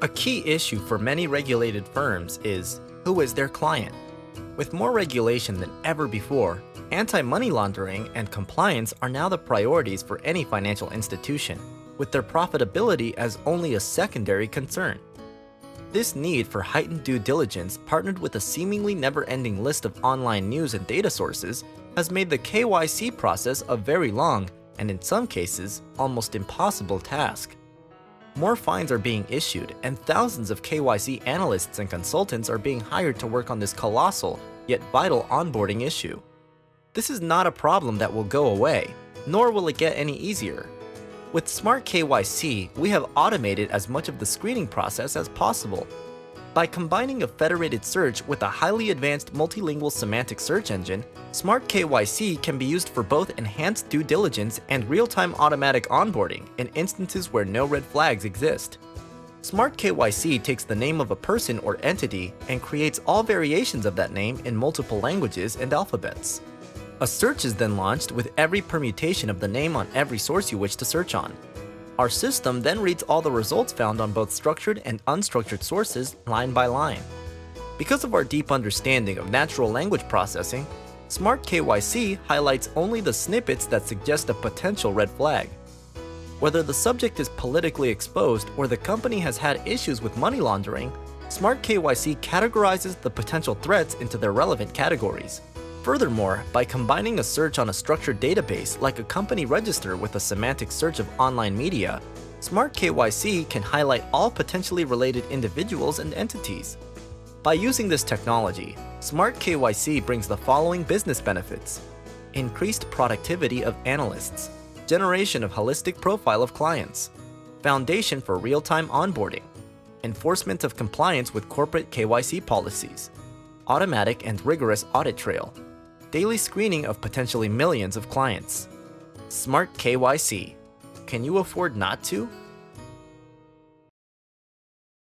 A key issue for many regulated firms is, who is their client? With more regulation than ever before, anti-money laundering and compliance are now the priorities for any financial institution, with their profitability as only a secondary concern. This need for heightened due diligence, partnered with a seemingly never-ending list of online news and data sources, has made the KYC process a very long, and in some cases, almost impossible task. More fines are being issued, and thousands of KYC analysts and consultants are being hired to work on this colossal, yet vital onboarding issue. This is not a problem that will go away, nor will it get any easier. With SMART KYC, we have automated as much of the screening process as possible. By combining a federated search with a highly advanced multilingual semantic search engine, SMART KYC can be used for both enhanced due diligence and real-time automatic onboarding in instances where no red flags exist. SMART KYC takes the name of a person or entity and creates all variations of that name in multiple languages and alphabets. A search is then launched with every permutation of the name on every source you wish to search on. Our system then reads all the results found on both structured and unstructured sources line by line. Because of our deep understanding of natural language processing, SMART KYC highlights only the snippets that suggest a potential red flag. Whether the subject is politically exposed or the company has had issues with money laundering, SMART KYC categorizes the potential threats into their relevant categories. Furthermore, by combining a search on a structured database like a company register with a semantic search of online media, SMART KYC can highlight all potentially related individuals and entities. By using this technology, SMART KYC brings the following business benefits: increased productivity of analysts, generation of holistic profile of clients, foundation for real-time onboarding, enforcement of compliance with corporate KYC policies, automatic and rigorous audit trail, daily screening of potentially millions of clients. SMART KYC. Can you afford not to?